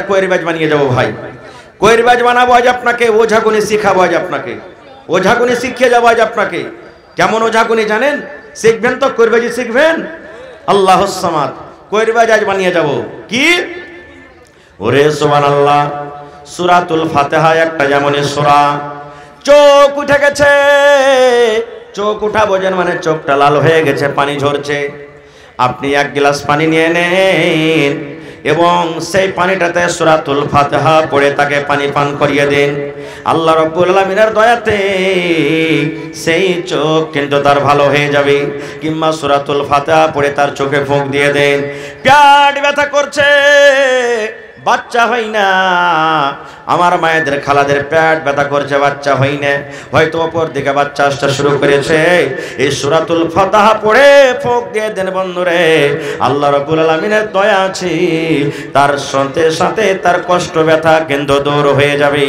কইরবাজ বানিয়ে যাবো ভাই, কইরবাজ বানাবো আজ আপনাকে, ওঝাগুনি শিখাবো আজ আপনাকে, ওঝাগুনি শিখিয়ে যাবো আজ আপনাকে। কেমন ওঝাগুনি জানেন? শিখবেন তো, কইরবাজি শিখবেন। আল্লাহুস সামাদ, কইরবাজ আজ বানিয়ে যাব। কি? ওরে সুবহানাল্লাহ, সূরাতুল ফাতিহা একটা যেমনই সূরা। চোখ উঠে গেছে, চোখ উঠা বোঝেন মানে চোখটা লাল হয়ে গেছে, পানি ঝরছে। আপনি এক গ্লাস পানি নিয়ে নেন এবং সেই পানিটাতে সূরাতুল ফাতিহা পড়ে তাকে পানি পান করিয়ে দিন। আল্লাহ রাব্বুল আলামিনের দয়াতে সেই চোখ কিন্তু তার ভালো হয়ে যাবে। কিংবা সূরাতুল ফাতিহা পড়ে তার চোখে ফুঁক দিয়ে দেন। পেট ব্যথা করছে, বাচ্চা হয় না, আমার মায়েদের খালাদের পেট ব্যথা করছে, বাচ্চা হয় না, হয়তো অপর দিকে বাচ্চা আসতে শুরু করেছে, এই সূরাতুল ফাতিহা পড়ে ফুঁক দিয়ে দেন বন্ধুরে। আল্লাহ রাব্বুল আলামিনের দয়া আছে, তার সাথে সাথে তার কষ্ট ব্যথা কিন্তু দূর হয়ে যাবে।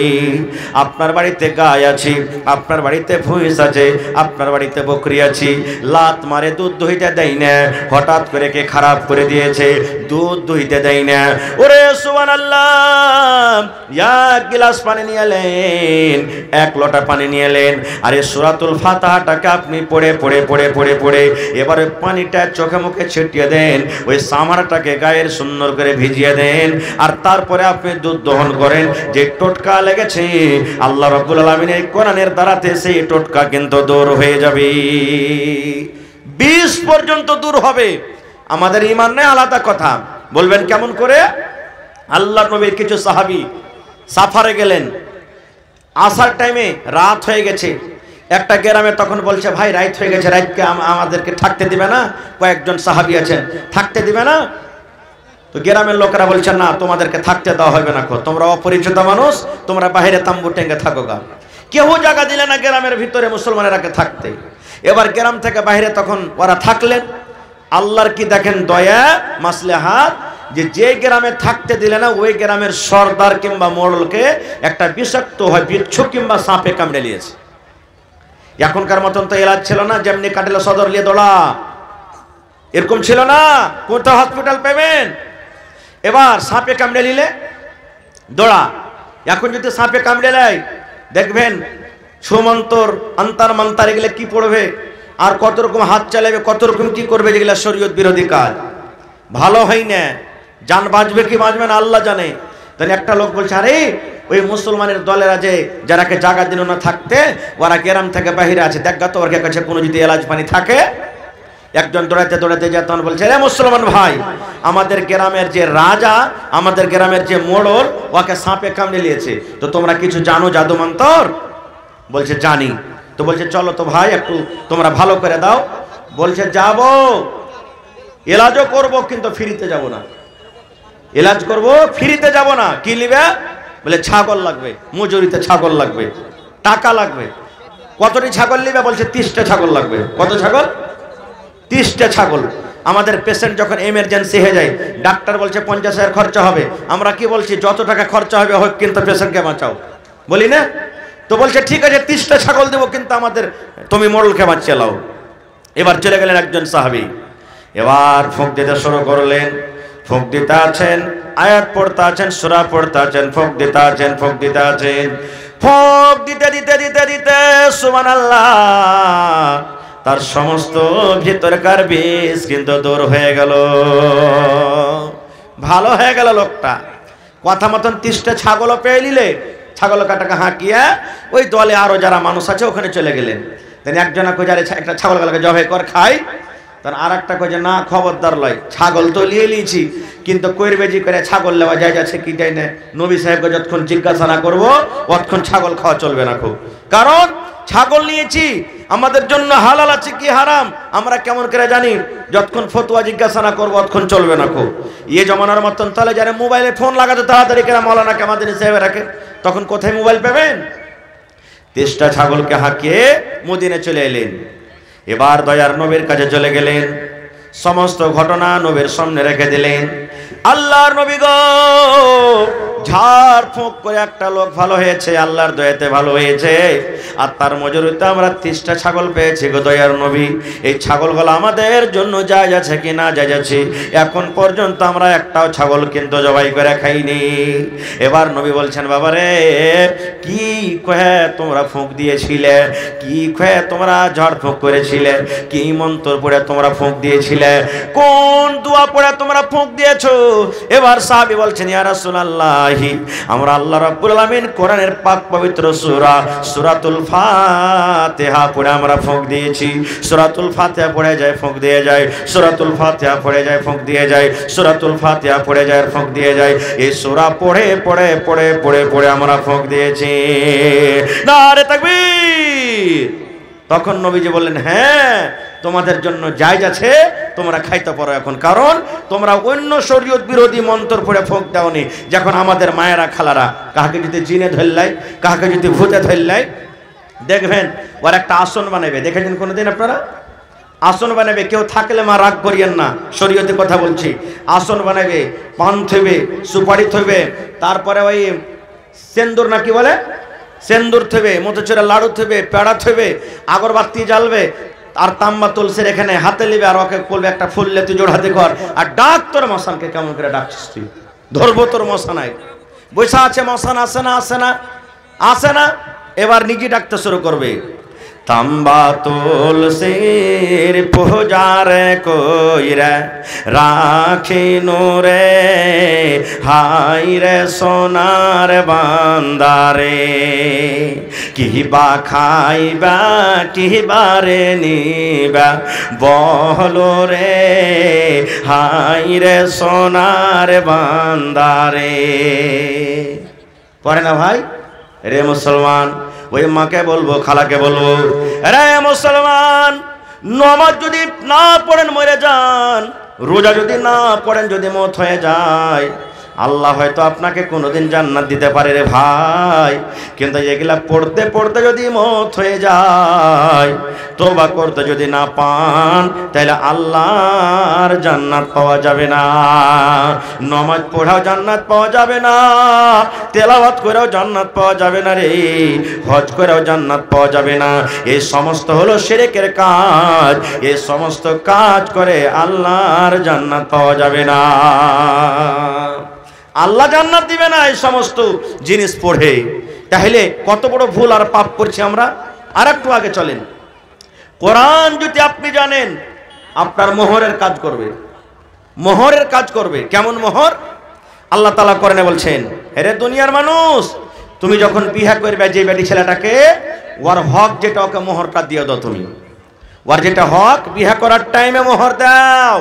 আপনার বাড়িতে গায় আছে, আপনার বাড়িতে ভুঁইস আছে, আপনার বাড়িতে বকরি আছে, লাত মারে দুধ দইতে দেয় না, হঠাৎ করে কে খারাপ করে দিয়েছে, দুধ দইতে দেয় না। ওরে সুবহানাল্লাহ, এক গ্লাস পানি নিয়ে এলেন, এক লোটা পানি নিয়ে এলেন, আর এই সূরাতুল ফাতিহাটাকে আপনি পড়ে পড়ে পড়ে পড়ে পড়ে এবারে পানিটা চোখে মুখে ছিটিয়ে দেন, ওই সামারটাকে গায়ের সুন্দর করে ভিজিয়ে দেন, আর তারপরে আপনি দুধ দহন করেন। যে টোটকা লেগেছে আল্লাহ রাব্বুল আলামিনের কোরআনের দ্বারাতে সেই টোটকা কিন্তু দূর হয়ে যাবে, 20 পর্যন্ত দূর হবে। আমাদের ঈমান নেই আলাদা কথা, বলবেন কেমন করে? আল্লাহর নবীর কিছু সাহাবী সাফারে গেলেন, আসার টাইমে রাত হয়ে গেছে। একটা গ্রামে তখন বলছে, ভাই রাত হয়ে গেছে, রাতকে আমাদেরকে থাকতে দিবে না? কয়েকজন সাহাবী আছেন, থাকতে দিবে না? তো গ্রামের লোকেরা বলছে, না তোমাদেরকে থাকতে দেওয়া হবে না, তোমরা অপরিচিত মানুষ, তোমরা বাইরে তাম্বু টেঙ্গে থাকো গা। কেউ জায়গা দিলে না গ্রামের ভিতরে মুসলমানেরাকে থাকতে। এবার গ্রাম থেকে বাইরে তখন ওরা থাকলেন। আল্লাহর কি দেখেন দয়া, মাসলেহাত, যে গ্রামে থাকতে দিলে না ওই গ্রামের সর্দার কিংবা মোড়লকে একটা বিষাক্ত হয় বিচ্ছু কিংবা সাপে কামড়ে নিয়েছে। এখনকার মতন তো এলাজ ছিল না, যেমনি কাটলে সদর নিয়ে দৌড়া, এরকম ছিল না, কোথাও হসপিটাল পাবেন। এবার সাপে কামড়ে নিলে দৌড়া। এখন যদি সাপে কামড়ে নেয় দেখবেন সুমন্তর আন্তার মান্তার এগুলো কি পড়বে, আর কত রকম হাত চালাবে, কত রকম কি করবে, যেগুলো শরীয়ত বিরোধী কাজ, ভালো হয় না। জান বাঁচবে কি বাঁচবে না আল্লাহ জানে। তাহলে একটা লোক বলছে, আরে ওই মুসলমানের দলেরা যে যারাকে জায়গা দিল না থাকতে, ওরা গ্রাম থেকে বাহিরে আছে, দেখা তো ওর কাছে কোনো যদি এলাচ পানি থাকে। একজন দৌড়াতে দৌড়াতে যায়, তখন বলছে, রে মুসলমান ভাই, আমাদের গ্রামের যে রাজা, আমাদের গ্রামের যে মোড়ল, ওকে সাপে কামড়ে নিয়েছে, তো তোমরা কিছু জানো জাদু মন্তর? বলছে জানি। তো বলছে চলো তো ভাই একটু তোমরা ভালো করে দাও। বলছে যাবো, এলাজও করবো, কিন্তু ফ্রিতে যাব না। এলাজ করবো, ফ্রিতে যাব না। কি নিবে? বলে ছাগল লাগবে, মজুরিতে ছাগল লাগবে, টাকা লাগবে। কতটি ছাগল নিবে? বলছে 30টা ছাগল লাগবে। কত ছাগল? 30টা ছাগল। আমাদের পেশেন্ট যখন এমার্জেন্সি হয়ে যায়, ডাক্তার বলছে 50,000 খরচা হবে, আমরা কি বলছি? যত টাকা খরচা হবে হোক, কিন্তু পেশেন্টকে বাঁচাও, বলি না? তো বলছে ঠিক আছে 30টা ছাগল দেবো, কিন্তু আমাদের তুমি মোড়লকে বাঁচিয়ে লাও। এবার চলে গেলেন একজন সাহাবী। এবার ফুঁক দিতে শুরু করলেন, ফুঁক দিতে আছেন, আয়াত পড়তে আছেন, সূরা পড়তে আছেন, ফুঁক দিতে আছেন, ফুঁক দিতে আছেন, ফুঁক দিতে দিতে দিতে দিতে সুবহানাল্লাহ, তার সমস্ত ভিতরকার বিষ কিন্তু দূর হয়ে গেল, ভালো হয়ে গেল লোকটা। কথা মতন 30টা ছাগলও পেয়ে নিলে, ছাগল কাটাকে হাঁকিয়ে ওই দলে আরো যারা মানুষ আছে ওখানে চলে গেলেন। তিনি একজনা কই যারে একটা ছাগল গালকে জবাই কর খাই, তার আর একটা কই যে না খবরদার লয়, ছাগল তো নিয়ে নিয়েছি, কিন্তু কইরবেজি করে ছাগল নেওয়া যায় যাচ্ছে কি যায় না। নবী সাহেবকে যতক্ষণ জিজ্ঞাসা না করবো ততক্ষণ ছাগল খাওয়া চলবে না, খুব, কারণ ছাগল নিয়েছি, আমাদের জন্য হালাল আছে কি হারাম আমরা কেমন করে জানি? যতক্ষণ ফতোয়া জিজ্ঞাসা না করবো ততক্ষণ চলবে না। খুব ইয়ে জমানার মতন তাহলে যারা মোবাইলে ফোন লাগাতে তাড়াতাড়ি কেনা মৌলানাকে আমাদের সাহেব রাখে, তখন কোথায় মোবাইল পাবেন? 30টা ছাগলকে হাঁকিয়ে মদিনে চলে এলেন। এবার দয়ার নবীর কাছে চলে গেলেন, সমস্ত ঘটনা নবীর সামনে রেখে দিলেন। আল্লাহর নবী গো, ঝাঁ বার ফোঁক করে একটা লোক ভালো হয়েছে, আল্লাহর দয়াতে ভালো হয়েছে, আর তার মজুরিতে আমরা 30টা ছাগল পেয়েছি গো দয়ার নবী। এই ছাগলগুলো আমাদের জন্য জায়েজ আছে কি না জায়েজ আছে? এখন পর্যন্ত আমরা একটাও ছাগল কিন্তু জবাই করে খাইনি। এবার নবী বলছেন, বাবারে কি কয়ে তোমরা ফোঁক দিয়েছিলে, কি কয়ে তোমরা ঝড় ফোঁক করেছিলে, কি মন্ত্র পড়ে তোমরা ফোঁক দিয়েছিলে, কোন দোয়া পড়ে তোমরা ফোঁক দিয়েছো? এবার সাহাবী বলছেন, ইয়া রাসূলুল্লাহ, আমরা আল্লাহ রাব্বুল আলামিন কোরআনের পাক পবিত্র সূরা সূরাতুল ফাতিহা পড়ে আমরা ফোঁক দিয়েছি। সূরাতুল ফাতিহা পড়ে যায় ফোঁক দিয়ে যায়, সূরাতুল ফাতিহা পড়ে যায় ফোঁক দিয়ে যায়, সূরাতুল ফাতিহা পড়ে যায় ফোঁক দিয়ে যায়। এই সূরা পড়ে পড়ে পড়ে পড়ে পড়ে আমরা ফোঁক দিয়েছি। নারে তাকবীর। তখন নবীজি বললেন, হ্যাঁ তোমাদের জন্য জায়েজ আছে, তোমরা খাইতে পারো এখন, কারণ তোমরা অন্য শরীয়ত বিরোধী মন্ত্র পড়ে ফোঁক দাওনি। যখন আমাদের মায়েরা খালারা কাহাকে যদি জিনে ধরলাই, কাহাকে যদি ভূতে ধরলাই, দেখবেন ওর একটা আসন বানাবে, দেখেছেন কোনোদিন আপনারা? আসন বানাবে, কেউ থাকলে মা রাগ করিয়েন না, শরীয়তে কথা বলছি। আসন বানাবে, পান থইবে, সুপারি থইবে, তারপরে ওই সেন্দুর না কি বলে, সেন্দুর থইবে, মতিচুরের লাড়ু থইবে, পেড়া থইবে, আগরবাতি জ্বালবে, আর তাম্বা তুলসের এখানে হাতে নেবে, আর ওকে বলবে একটা ফুল লে তুই জোড় হাতে কর, আর ডাক তোর মশানকে। কেমন করে ডাকছিস তুই? ধরবো তোর মশানায়। বৈশা আছে মশান, আসে না আসে না আসে না, এবার নিজে ডাকতে শুরু করবে। তাম্বা তুলসির পূজার কইরা রাখিনু রে, হাই রে সোনার বান্দারে, কিবা খাইবা কিবারে নিবা বলো রে, হাই রে সোনার বান্দারে। পড়ে না ভাই? রে মুসলমান, ওই মাকে বলবো, খালাকে বলবো, রে মুসলমান, নামাজ যদি না পড়েন মরে যান, রোজা যদি না পড়েন যদি মওত হয়ে যায়, আল্লাহ হয়তো আপনাকে কোনোদিন জান্নাত দিতে পারে রে ভাই, কিন্তু এগুলা পড়তে পড়তে যদি মওত হয়ে যায়, তওবা করতে যদি না পান, তাহলে আল্লাহর জান্নাত পাওয়া যাবে না। নামাজ পড়াও জান্নাত পাওয়া যাবে না, তেলাওয়াত করেও জান্নাত পাওয়া যাবে না রে, হজ করেও জান্নাত পাওয়া যাবে না। এই সমস্ত হলো শিরকের কাজ, এই সমস্ত কাজ করে আল্লাহর জান্নাত পাওয়া যাবে না। আল্লাহ জান্নাত দিবে না এই সমস্ত জিনিস পড়ে। তাহলে কত বড় ভুল আর পাপ করছি আমরা। আর একটু আগে চলেন, কোরআন যদি আপনি জানেন, আপনার মোহরের কাজ করবে, মোহরের কাজ করবে। কেমন মোহর? আল্লাহ তাআলা কোরআনে বলছেন, হেরে দুনিয়ার মানুষ, তুমি যখন বিয়ে করবে যে বেটি ছেলেটাকে, ওর হক যেটা, ওকে মোহরটা দিয়ে দাও। তুমি ওর যেটা হক, বিয়ে করার টাইমে মোহর দাও,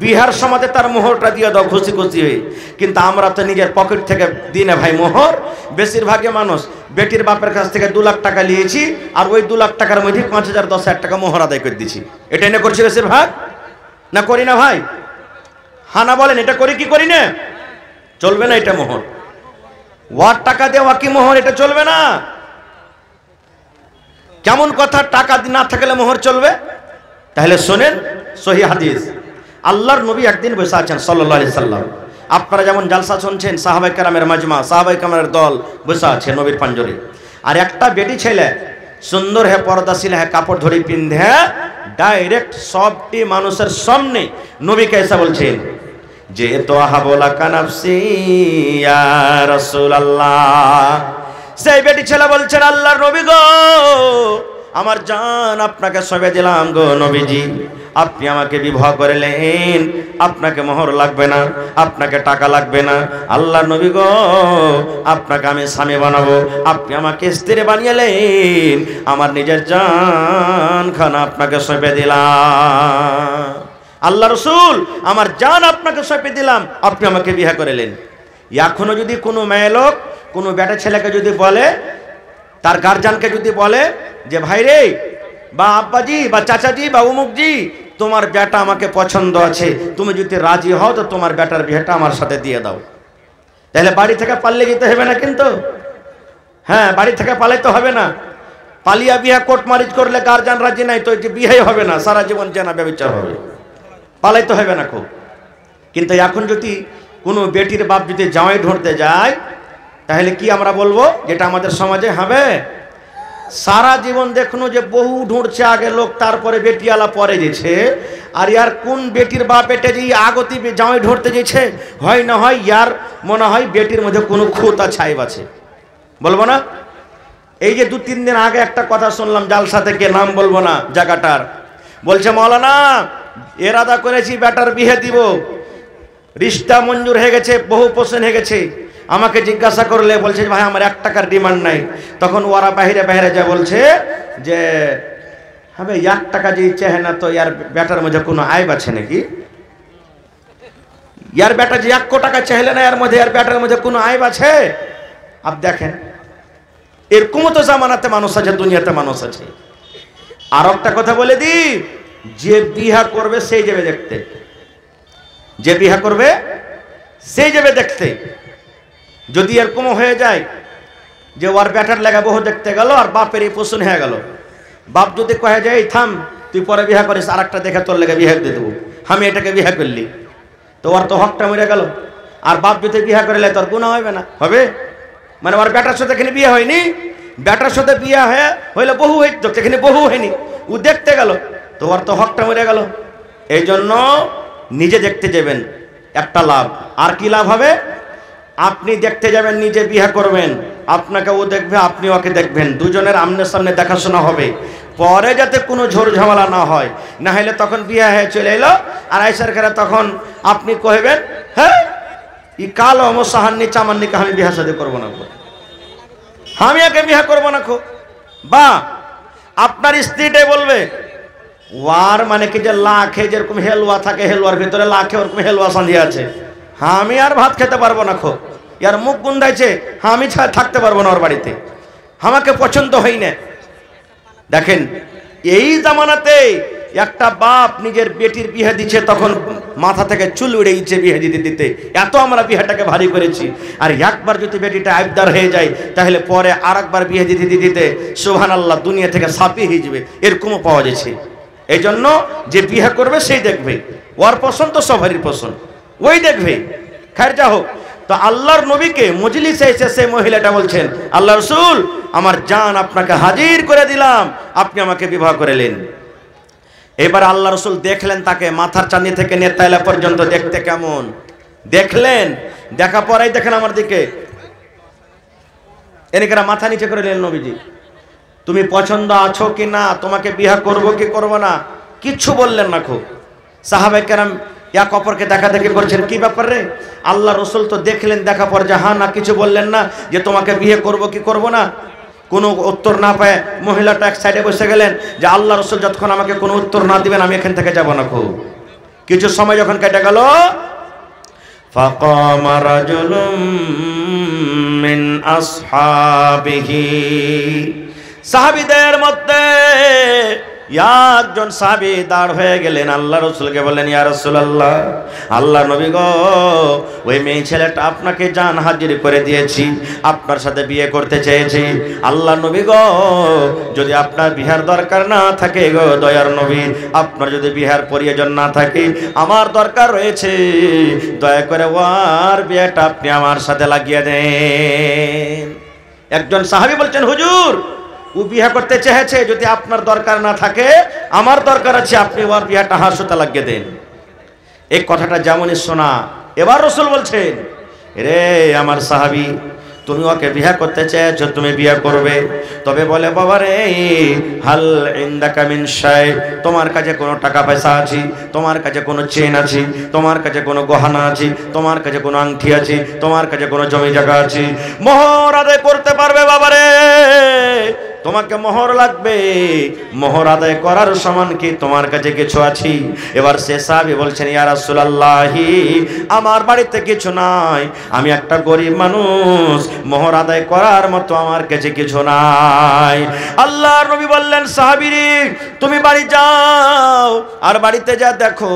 বিহার সমাজে তার মোহরটা দিয়ে দাও খুশি খুশি হয়ে। কিন্তু আমরা তো নিজের পকেট থেকে দিই না ভাই মোহর। বেশিরভাগই মানুষ বেটির বাপের কাছ থেকে 2 লাখ টাকা নিয়েছি, আর ওই 2 লাখ টাকার মধ্যে 5,000 10,000 টাকা মোহর আদায় করে দিচ্ছি। এটা এনে করছি বেশিরভাগ, না করি না ভাই? হানা বলেন, এটা করি কি করি না? চলবে না এটা মোহর। ওয়ার টাকা দেওয়া কি মোহর? এটা চলবে না। কেমন কথা, টাকা না থাকলে মোহর চলবে? তাহলে শোনেন সহিহ হাদিস। আল্লাহর নবী একদিন বসে আছেন সাল্লাল্লাহু আলাইহি সাল্লাম। আপনারা যেমন জালসা শুনছেন, সাহাবায়ে কেরামের মাজমা, সাহাবায়ে কেরামের দল বসে আছে নবীর পাঞ্জরে। আর একটা বেটি ছেলে সুন্দর হে, পর্দাশীল হে, কাপড় ধরে পিন্ধে ডাইরেক্ট সবটি মানুষের সামনে নবীকে এসে বলছেন যে, তো আহাবলা কানাফসি ইয়া রাসূলুল্লাহ। সেই বেটি ছেলে বলছেন, আল্লাহর নবী গো, আমার জান আপনাকে সঁপে দিলাম গো নবীজি, আপনি আমাকে বিবাহ করলেন, আপনাকে মোহর লাগবে না, আপনাকে টাকা লাগবে না। আল্লাহর নবী গো, আপনাকে আমি স্বামী বানাবো, আপনি আমাকে স্ত্রী বানিয়েলেন, আমার নিজের জান খানা আপনাকে সঁপে দিলাম। আল্লাহ রসুল, আমার জান আপনাকে সঁপে দিলাম, আপনি আমাকে বিয়ে করলেন। এখনো যদি কোনো মেয়ে লোক কোনো বেটা ছেলেকে যদি বলে, তার গার্জিয়ানকে যদি বলে যে ভাই রে, বা আব্বাজি, বা চাচাজি, বা অমুকজি, তোমার বেটা আমাকে পছন্দ আছে, তুমি যদি রাজি হও তো তোমার বেটার বিয়েটা আমার সাথে দিয়ে দাও, তাহলে বাড়ি থেকে পালিয়ে যেতে হবে না কিন্তু। হ্যাঁ, বাড়ি থেকে পালাইতে হবে না। পালিয়া বিয়ে কোর্ট ম্যারেজ করলে গার্জিয়ান রাজি নাই তো বিয়ে হবে না, সারা জীবন জেনা ব্যভিচার হবে, পালাইতে হবে না খুব। কিন্তু এখন যদি কোনো বেটির বাপ যদি জামাই ধরতে যায়, তাহলে কি আমরা বলবো যেটা আমাদের সমাজে হবে? সারা জীবন দেখুন যে বহু ঢুঁড়ছে আগে লোক, তারপরে বেটিয়ালা পরে যেছে, আর ইয়ার কোন বেটির বাপ বেটে যে আগতি জামাই ঢুঁড়তে যেছে, হয় না হয় ইয়ার মনে হয় বেটির মধ্যে কোনো খুঁত ছাইব আছে, বলবো না? এই যে 2-3 দিন আগে একটা কথা শুনলাম জালসা থেকে, নাম বলবো না জায়গাটার, বলছে মৌলানা এরাদা করেছি বেটার বিয়ে দিব, রিশতা মঞ্জুর হয়ে গেছে, বহু পোষণ হয়ে গেছে। আমাকে জিজ্ঞাসা করলে বলছে ভাই আমার 1 টাকার ডিমান্ড নাই। তখন ওরা বাহিরে বাহিরে যা বলছে যে হবে 1 টাকা যে চাহে না, তো ইয়ার বেটার মধ্যে কোনো আইব আছে নাকি? ইয়ার বেটা যে 1 টাকা চাইলে না, এর মধ্যে ইয়ার বেটার মধ্যে কোনো আইব আছে? আপ দেখেন এরকম তো জামানাতে মানুষ আছে, দুনিয়াতে মানুষ আছে। আর একটা কথা বলে দি, যে বিহা করবে সেই যাবে দেখতে, যে বিহা করবে সেই যাবে দেখতে। যদি এরকম হয়ে যায় যে ওর বেটার লাগা বহু দেখতে গেল আর বাপের এই পোষণ হয়ে গেল, বাপ যদি কয়ে যায় থাম তুই পরে বিহা করিস, আর একটা দেখে তোর লেগে বিহা দিয়ে দেবো, আমি এটাকে বিহা করলি, তো ওর তো হকটা মরে গেল। আর বাপ যদি বিহা করলে তোর গুনাহ হবে না? হবে। মানে ওর বেটার সাথে এখানে বিয়ে হয়নি, বেটার সাথে বিয়ে হইলে বহু হইতো, এখানে বহু হয়নি, ও দেখতে গেল, তো ওর তো হকটা মরে গেল। এই জন্য নিজে দেখতে যাবেন, একটা লাভ। আর কি লাভ হবে? আপনি দেখতে যাবেন, নিজে বিয়ে করবেন, আপনাকে ও দেখবে, আপনি ওকে দেখবেন, দুজনের আমনে সামনে দেখাশোনা হবে, পরে যাতে কোনো ঝোড় ঝামেলা না হয়। না হলে তখন বিয়ে হয়ে চলে এলো আর আইসার করে তখন আপনি কহবেন হ্যাঁ ই কালো আমার সাহান্নি চামান্নিকে আমি বিয়ে সাথে করবো না, আমি একে বিয়ে করবো না। বা আপনার স্ত্রীটাই বলবে ওয়ার মানে কি যে লাখে যেরকম হেলুয়া থাকে, হেলুয়ার ভিতরে লাখে ওরকম হেলুয়া সাঁধিয়ে আছে, আমি আর ভাত খেতে পারবো না, ইয়ার মুখ গুন্দাইছে, আমি থাকতে পারবো না ওর বাড়িতে, আমাকে পছন্দ হই না। দেখেন এই জামানাতে একটা বাপ নিজের বেটির বিয়ে দিচ্ছে, তখন মাথা থেকে চুল উড়ে গেছে বিয়ে দিতে দিতে, এত আমরা বিয়েটাকে ভারী করেছি। আর একবার যদি বেটিটা আবদার হয়ে যায়, তাহলে পরে আর একবার বিয়ে দিতে দিতে সুবহানাল্লাহ দুনিয়া থেকে সাপি হয়ে যাবে, এরকমও পাওয়া যাচ্ছে। এই জন্য যে বিয়ে করবে সেই দেখবে, ওর পছন্দ সবারই পছন্দ, ওই দেখবে। খায়ের যা হোক, তো আল্লাহর নবীকে মজলিসে এসে সেই মহিলাটা বলছেন আল্লাহ রাসূল আমার জান আপনাকে হাজির করে দিলাম, আপনি আমাকে বিবাহ করেলেন। এবার আল্লাহ রাসূল দেখলেন তাকে মাথার চাঁদি থেকে নেতাইলা পর্যন্ত দেখতে কেমন, দেখলেন, দেখা পরেই দেখেন আমার দিকে এনেকেরা মাথা নিচে করে নিলেন, নবীজি তুমি পছন্দ আছো কি না, তোমাকে বিবাহ করব কি করব না, কিচ্ছু বললেন না। খুব সাহাবায়ে কেরাম এক অপরকে দেখা দেখি করছেন, কি ব্যাপার রে? আল্লাহ রসুল তো দেখলেন, দেখা পর যে হ্যাঁ না, কিছু বললেন না যে তোমাকে বিয়ে করব কি করব না। কোনো উত্তর না পায় মহিলাটা এক সাইডে বসে গেলেন যে আল্লাহ রসুল যতক্ষণ আমাকে কোনো উত্তর না দিবেন আমি এখান থেকে যাব না। খুব কিছু সময় যখন কেটে গেল, ফাকামা রাজুলুম মিন আসহাবিহি, সাহাবীদের মধ্যে একজন সাহাবী দাঁড় হয়ে গেলেন, আল্লাহ রাসূলকে বললেন ইয়া রাসূলুল্লাহ, আল্লাহ নবী গো ওই মেয়ে ছেলেটা আপনাকে জান হাজির করে দিয়েছি, আপনার সাথে বিয়ে করতে চেয়েছি। আল্লাহ নবী গো যদি আপনার বিহার দরকার না থাকে গো দয়ার নবী, আপনার যদি বিহার প্রয়োজন না থাকে, আমার দরকার রয়েছে, দয়া করে ওর বিয়েটা আপনি আমার সাথে লাগিয়ে দেন। একজন সাহাবী বলছেন হুজুর ও বিয়ে করতে চেয়েছে, যদি আপনার দরকার না থাকে আমার দরকার আছে, আপনি ওর বিয়েটা হাসতে লাগিয়ে দেন। এই কথাটা যেমনই শোনা, এবার রাসূল বলছেন রে আমার সাহাবী, তুমি ওকে বিয়ে করতে চেয়েছো, তুমি বিয়ে করবে, তবে বলে বাবা রে হাল ইনদাকা মিন শাই, তোমার কাছে কোনো টাকা পয়সা আছে, তোমার কাছে কোনো চেন আছে, তোমার কাছে কোনো গহনা আছে, তোমার কাছে কোনো আংটি আছে, তোমার কাছে কোনো জমি জায়গা আছে, মোহর আদায় করতে পারবে বাবা রে, তোমাকে মোহর লাগবে, মোহর আদায় করার সমান কি তোমার কাছে কিছু আছে? এবার সে সাহাবী বলছেন ইয়া রাসূলুল্লাহ আমার বাড়িতে কিছু নাই, আমি একটা গরিব মানুষ, মোহর আদায় করার মতো আমার কাছে কিছু নাই। আল্লাহর নবী বললেন সাহাবী তুমি বাড়ি যাও, আর বাড়িতে যা দেখো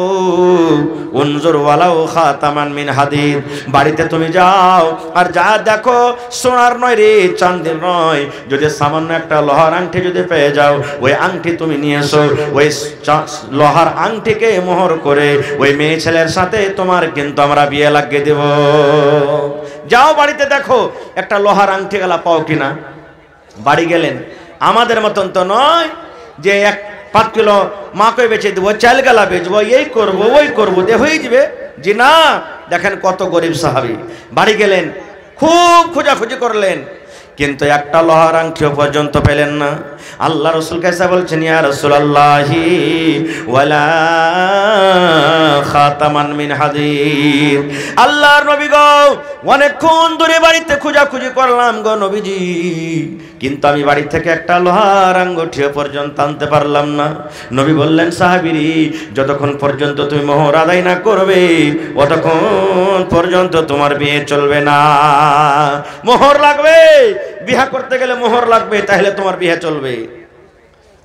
উনজুর ওয়ালাউ খাতামান মিন হাদিদ, বাড়িতে তুমি যাও আর যা দেখো সোনার নয় রে চাঁদের নয়, যদি সামান্য একটা লোহার আংটি যদি পেয়ে যাও, ওই আংটি তুমি নিয়ে এসো, ওই লোহার আংটিকে মোহর করে ওই মেয়ে ছেলের সাথে তোমার কিন্তু আমরা বিয়ে লাগিয়ে দেব। যাও বাড়িতে দেখো একটা লোহার আংটি গেলা পাও কিনা। বাড়ি গেলেন, আমাদের মতন তো নয় যে 5 কিলো মাকে বেচে দেবো, চাল গেলা বেচবো, এই করবো ওই করবো দিয়ে হয়ে যাবে। জি না, দেখেন কত গরিব সাহাবী। বাড়ি গেলেন, খুব খোঁজাখুঁজি করলেন, কিন্তু একটা লোহার আংটিও পর্যন্ত পেলেন না। আল্লাহ রাসূল কাছে বলছেন, ইয়া রাসূলুল্লাহি ওয়ালা খাতামান মিন হাদিদ। আল্লাহর নবী গো, অনেকক্ষণ ধরে বাড়িতে খোঁজাখুঁজি করলাম গো নবীজি, কিন্তু আমি বাড়ি থেকে একটা লোহার আঙ্গুঠিও পর্যন্ত আনতে পারলাম না। নবী বললেন, সাহাবীরি, যতক্ষণ পর্যন্ত তুমি মোহর আদায় না করবে ততক্ষণ পর্যন্ত তোমার বিয়ে চলবে না। মোহর লাগবে, বিয়ে করতে গেলে মোহর লাগবে, তাহলে তোমার বিয়ে চলবে।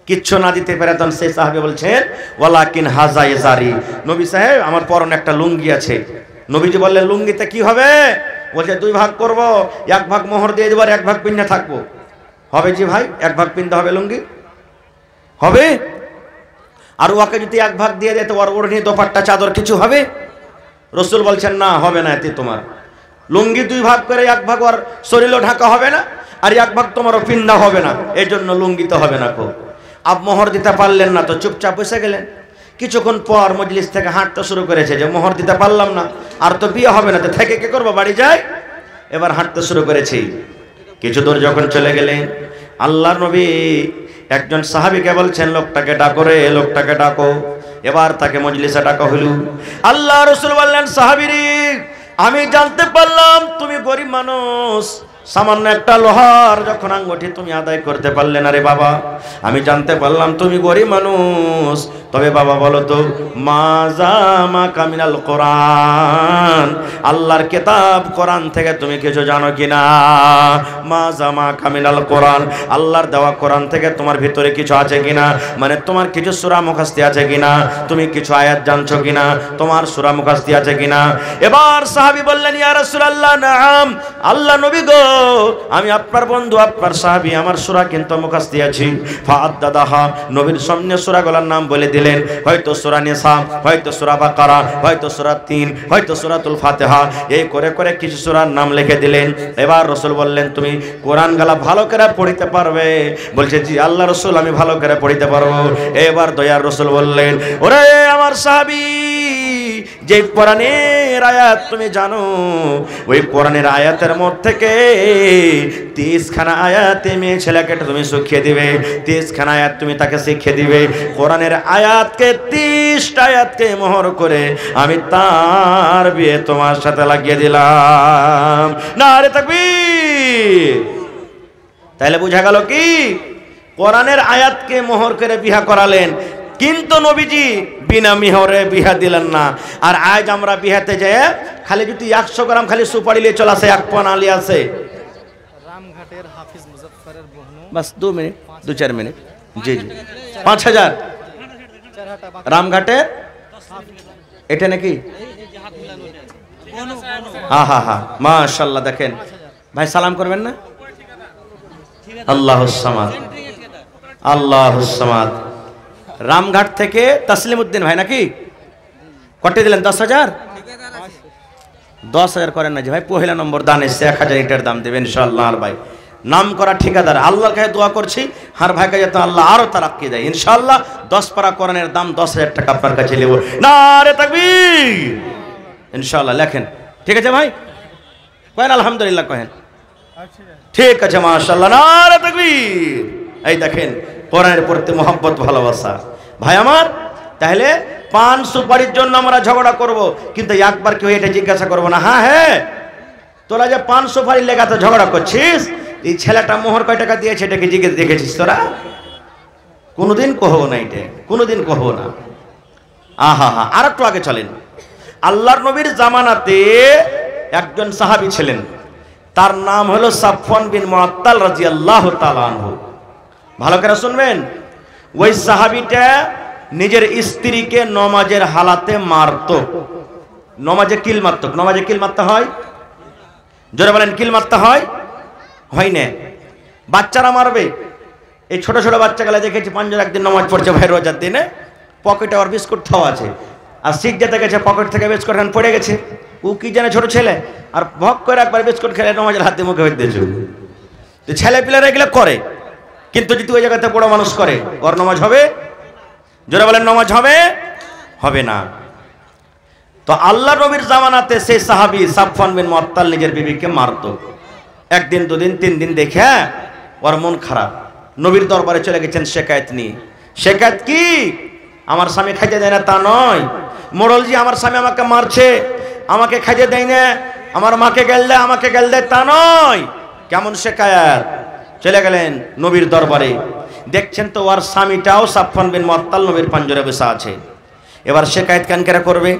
কিচ্ছু না দিতে পারে তখন সেই সাহাবী বলছেন, ওয়ালাকিন হাজা ইজারি, নবী সাহেব আমার পরনে একটা লুঙ্গি আছে। নবীজি বললেন, লুঙ্গিতে কি হবে? বলছে 2 ভাগ করব, 1 ভাগ মোহর দিয়ে দেবো আর 1 ভাগ পিন্নে থাকবো। হবে জি ভাই, 1 ভাগ পিনতে হবে লুঙ্গি হবে। আর ওকে যদি 1 ভাগ দিয়ে দেয় তো ওর ওড়নি দোপাট্টা চাদর কিছু হবে? রাসূল বলছেন, না হবে না, এতে তোমার লুঙ্গি 2 ভাগ করে 1 ভাগ ওর শরীরও ঢাকা হবে না আর 1 ভাগ তোমারও পিন্দা হবে না, এই জন্য লুঙ্গি তো হবে না। আপ মোহর দিতে পারলেন না তো চুপচাপ বসে গেলেন। কিছুক্ষণ পর মজলিস থেকে হাঁটতে শুরু করেছে যে মোহর দিতে পারলাম না, আর তো বিয়ে হবে না, তো থেকে কে করবো, বাড়ি যাই। এবার হাঁটতে শুরু করেছি। কিছু দূর যখন চলে গেলেন, আল্লাহর নবী একজন সাহাবীকে বলছেন, লোকটাকে ডাকো রে, লোকটাকে ডাকো। এবার তাকে মজলিসে ডাকা হলো। আল্লাহ রাসূল বললেন, সাহাবীরি, আমি জানতে পারলাম তুমি গরিব মানুষ, সামান্য একটা লোহার যখন আঙ্গুঠি তুমি আদায় করতে পারলে না রে বাবা, আমি জানতে পারলাম তুমি গরিব মানুষ। তবে বাবা বলো তো, মাজা কামিনাল কোরআন, আল্লাহর কিতাব কোরআন থেকে তুমি কিছু জানো কিনা? মাজা কামিনাল কোরআন, আল্লাহর দেওয়া কোরআন থেকে তোমার ভিতরে কিছু আছে কিনা, মানে তোমার কিছু সূরা মুখস্থি আছে কিনা, তুমি কিছু আয়াত জানছো কিনা, তোমার সূরা মুখস্থি আছে কিনা? এবার সাহাবী বললেন, ইয়া রাসূলুল্লাহ, নাম, আল্লাহ নবী গো, আমি আপনার বন্ধু, আপনার সাহাবী, আমার সূরা কিন্তু মুখস্থি আছে। ফাআদ্দাদাহা, নবীর সামনে সূরাগুলোর নাম বলে দিলেন, হয়তো সূরা নিসা, হয়তো সূরা বাকারা, হয়তো সূরা 3, হয়তো সূরাতুল ফাতিহা, এই করে করে কিছু সূরার নাম লিখে দিলেন। এবার রাসূল বললেন, তুমি কোরআন গালা ভালো করে পড়তে পারবে? বলছে, জি আল্লাহ রাসূল, আমি ভালো করে পড়তে পারবো। এবার দয়ার রাসূল বললেন, ওরে আমার সাহাবী, যে কোরআনের আয়াত তুমি জানো, ওই কোরআনের আয়াতের মধ্যে থেকে 30 খানা আয়াতে মেয়ে ছেলেকে তুমি শিখিয়ে দিবে, 30 খানা আয়াত তুমি তাকে শিখিয়ে দিবে। কোরআনের আয়াতকে 30টা আয়াতকে মোহর করে আমি তার বিয়ে তোমার সাথে লাগিয়ে দিলাম। নারে তাকবীর। তাহলে বোঝা গেল কি, কোরআনের আয়াতকে মোহর করে বিয়ে করালেন, কিন্তু নবীজি বিনা মিহরে বিহা দিলেন না। আর আজ আমরা বিহাতে যাই, খালি যদি 100 গ্রাম খালি সুপারি নিয়ে চলে আসে, 1 পান আলি আছে, রামঘাটের হাফিজ মুজাফফরের বহনু, বাস 2 মিনিট 2-4 মিনিট, জি জি 5000 রামঘাটের, এটা নাকি? হ্যাঁ হ্যাঁ হ্যাঁ, মাশাআল্লাহ। দেখেন ভাই, সালাম করবেন না? আল্লাহুস সামাদ, আল্লাহুস সামাদ। রামঘাট থেকে তসলিম উদ্দিন ভাই নাকি? কটে দিলেন? 10,000 10,000 করেন না যে ভাই, পহেলা নম্বর দান এসে 1000 ইটার দাম দেবেন ইনশাআল্লাহ। আর ভাই নাম করা ঠিকাদার, আল্লাহর কাছে দোয়া করছি হার ভাইকে যাতে আল্লাহ আরো তারাক্কি দেয় ইনশাআল্লাহ। 10 পারা কোরআনের দাম 10,000 টাকা আপনার কাছে নেব। নারে তাকবীর ইনশাআল্লাহ। লেখেন, ঠিক আছে ভাই? কহেন আলহামদুলিল্লাহ, কহেন ঠিক আছে, মাশাআল্লাহ, নারে তাকবীর। এই দেখেন কোরআনের প্রতি মহব্বত, ভালোবাসা। ভাই আমার, তাহলে পান সুপারির জন্য আমরা ঝগড়া করব, কিন্তু একবার কেউ এটা জিজ্ঞাসা করবো না, হ্যাঁ হ্যাঁ তোরা যে পান সুপারির লেগাতে ঝগড়া করছিস, এই ছেলেটা মোহর কয় টাকা দিয়েছে এটাকে জিজ্ঞেস দেখেছিস তোরা? কোনোদিন কহবো না, এটা কোনোদিন কহবো না। আহা হা। আর একটু আগে চলেন, আল্লাহর নবীর জামানাতে একজন সাহাবী ছিলেন, তার নাম হলো সাফওয়ান বিন মুআত্তাল রাদিয়াল্লাহু তাআলা আনহু। ভালো করে শুনবেন, ওই সাহাবীটা নিজের স্ত্রীকে নমাজের হালাতে মারত। নমাজে কিল মারত। নমাজে কিল মারতে হয়, জোরে বলেন, কিল মারতে হয়? হয় না, বাচ্চারা মারবে। এই ছোট ছোট বাচ্চাগুলা দেখেছি, পাঞ্জার একদিন নমাজ পড়ছে ভাই রোজার দিনে, পকেটে ওর বিস্কুট খাওয়া আছে, আর শিখ যেতে গেছে, পকেট থেকে বিস্কুট পড়ে গেছে, ও কি জানে ছোট ছেলে, আর ভক করে একবার বিস্কুট খেলে নমাজের হাতে মুখে হয়ে দিয়েছে। তো ছেলে পিলারা এগুলো করে, কিন্তু যদি ওই জায়গাতে বড় মানুষ করে, ওর নমাজ হবে? জোরে বলেন নমাজ হবে? হবে না। তো আল্লাহ নবীর জামানাতে সেই সাহাবী সাফওয়ান বিন মুআত্তাল নিজের বিবিকে মারতো। একদিন দুদিন তিন দিন দেখে ওর মন খারাপ, নবীর দরবারে চলে গেছেন শেকায়েত নিয়ে। শেকায়েত কি? আমার স্বামী খাইতে দেয় না তা নয়, মোড়লজি আমার স্বামী আমাকে মারছে, আমাকে খাইতে দেয় না, আমার মাকে গেল দেয়, আমাকে গেল দেয়, তা নয়। কেমন শেকায়েত? চলে গেলেন নবীর দরবারে, দেখছেন তো ওর স্বামীটাও সাফওয়ান বিন মুআত্তাল নবীর পাঞ্জরে বসে আছে। এবার শেকায়েত কেন কেরা করবে?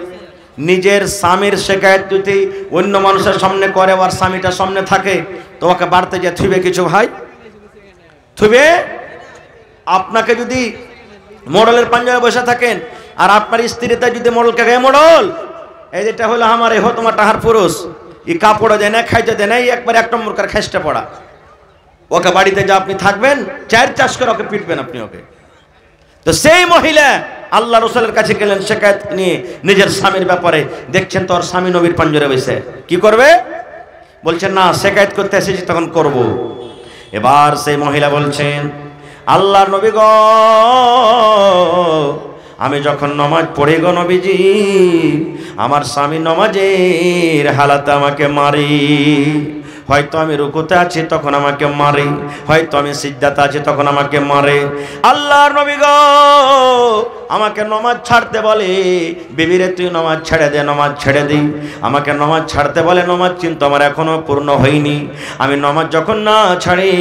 নিজের স্বামীর শেকায়েত যদি অন্য মানুষের সামনে করে, ওর স্বামীটা সামনে থাকে, তো ওকে বাড়তে যে থুবে কিছু ভাই থুবে? আপনাকে যদি মোড়লের পাঞ্জাবে বসে থাকেন আর আপনার স্ত্রীটা যদি মোড়লকে গায়ে, মোড়ল এই যেটা হলো আমার এ হো তোমার টাহার পুরুষ, ই কাপড় দেয় না, খাইতে দেয় না, একবার এক নম্বর কার খেসটা পড়া, ওকে বাড়িতে যা আপনি থাকবেন 4 চাষ করে ওকে পিটবেন আপনি ওকে। তো সেই মহিলা আল্লাহ রাসূলের কাছে গেলেন শেকায়েত নিয়ে নিজের স্বামীর ব্যাপারে, দেখছেন তো ওর স্বামী নবীর পাঞ্জরে বসে। কি করবে? বলছেন না শেকায়েত করতে এসেছি তখন করব। এবার সেই মহিলা বলছেন, আল্লাহর নবী গো, আমি যখন নামাজ পড়ি গো নবীজি, আমার স্বামী নামাজের হালাতে আমাকে মারি। হয়তো আমি রুকুতে আছি তখন আমাকে মারে, হয়তো আমি সিজদাতে আছি তখন আমাকে মারে। আল্লাহর নবী গো, আমাকে নামাজ ছাড়তে বলে, বিবিরে তুই নামাজ ছেড়ে দে, নামাজ ছেড়ে দিই। আমাকে নামাজ ছাড়তে বলে, নামাজ কিন্তু আমার এখনো পূর্ণ হয়নি। আমি নামাজ যখন না ছাড়ি,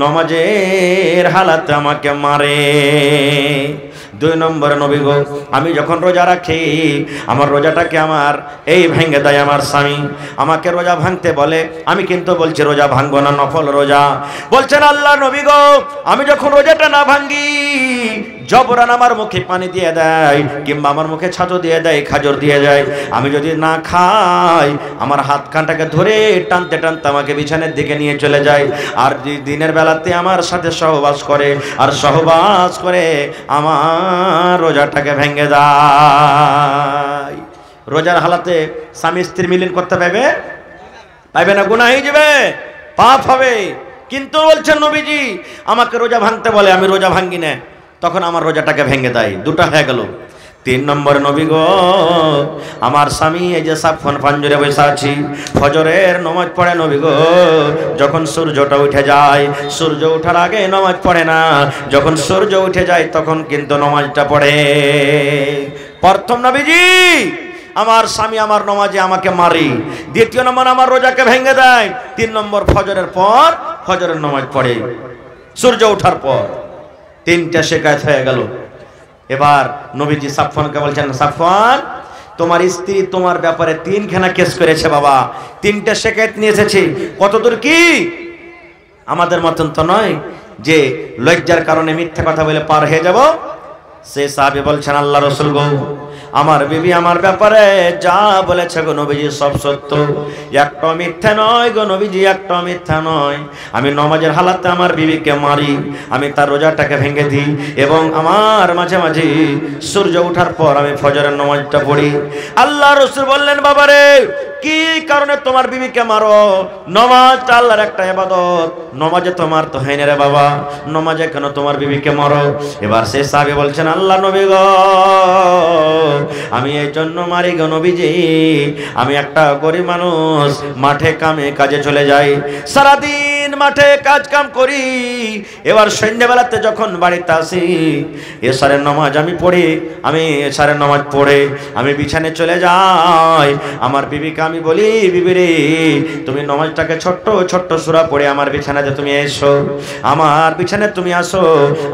নামাজের হালাতে আমাকে মারে। 2 নম্বরে নবী গো, আমি যখন রোজা রাখি, আমার রোজাটাকে আমার এই ভেঙে দেয় আমার স্বামী। আমাকে রোজা ভাঙতে বলে, আমি কিন্তু বলছি রোজা ভাঙবো না, নফল রোজা। বলছেন আল্লাহ নবী গো, আমি যখন রোজাটা না ভাঙি, জবরান আমার মুখে পানি দিয়ে দেয়, কিংবা আমার মুখে ছাতু দিয়ে দেয়, খাজর দিয়ে যায়। আমি যদি না খাই, আমার হাত কানটাকে ধরে টানতে টানতে আমাকে বিছানের দিকে নিয়ে চলে যায়। আর দিনের বেলাতে আমার সাথে সহবাস করে, আর সহবাস করে আমার রোজাটাকে ভেঙে দেয়। রোজার হালাতে স্বামী স্ত্রী মিলন করতে পারবে? পাইবে না, গুনাহ হয়ে যাবে, পাপ হবে। কিন্তু বলছেন নবীজি, আমাকে রোজা ভাঙতে বলে, আমি রোজা ভাঙি না, তখন আমার রোজাটাকে ভেঙে দেয়। 2টা হয়ে গেল। 3 নম্বরে নবী গো, আমার স্বামী এই যে সাফওয়ান পাঞ্জরে বসে আছি, ফজরের নামাজ পড়ে নবী গো, যখন সূর্যটা উঠে যায়, সূর্য ওঠার আগে নামাজ পড়ে না, যখন সূর্য উঠে যায় তখন কিন্তু নামাজটা পড়ে। প্রথম নবীজি, আমার স্বামী আমার নামাজে আমাকে মারি। 2য় নম্বর, আমার রোজাকে ভেঙে দেয়। 3 নম্বর, ফজরের পর ফজরের নামাজ পড়ে সূর্য ওঠার পর। 3টা শেকায়েত হয়ে গেল। এবার নবীজি সাফওয়ানকে বলছেন, সাফওয়ান, তোমার স্ত্রী তোমার ব্যাপারে 3খানা কেস করেছে বাবা, 3টা শেকায়েত নিয়ে এসেছে। কতদূর কি? আমাদের মতন তো নয় যে লজ্জার কারণে মিথ্যা কথা বলে পার হয়ে যাব। সে সাহাবী বলছেন, আল্লাহ রাসূল গো, আমার বিবি আমার ব্যাপারে যা বলেছে গো নবীজি সব সত্য, একটা মিথ্যা নয় গো নবীজি, একটা মিথ্যা নয়। আমি নামাজের হালাতে আমার বিবিকে মারি, আমি তার রোজাটাকে ভেঙে দিই, এবং আমার মাঝে মাঝে সূর্য ওঠার পর আমি ফজরের নামাজটা পড়ি। আল্লাহ রাসূল বললেন, বাবারে, কি কারণে তোমার বিবিকে মারো? নামাজটা আল্লাহর একটা ইবাদত, নামাজে তোমার তো হয় না রে বাবা, নামাজে কেন তোমার বিবিকে মারো? এবার সে সাহাবী বলছেন, আল্লাহ নবী গো, আমি এই জন্য মারি গো নবীজি, আমি একটা গরিব মানুষ, মাঠে কামে কাজে চলে যাই, সারাদিন মাঠে কাজ কাম করি, এবার সন্ধ্যাবেলাতে যখন বাড়িতে আসি, এশারের নামাজ আমি পড়ি, আমি এশারের নামাজ পড়ে আমি বিছানে চলে যাই। আমার বিবিকে আমি বলি, বিবি রে, তুমি নামাজটাকে ছোট্ট ছোট্ট সূরা পড়ে আমার বিছানাতে তুমি এসো, আমার বিছানায় তুমি আসো,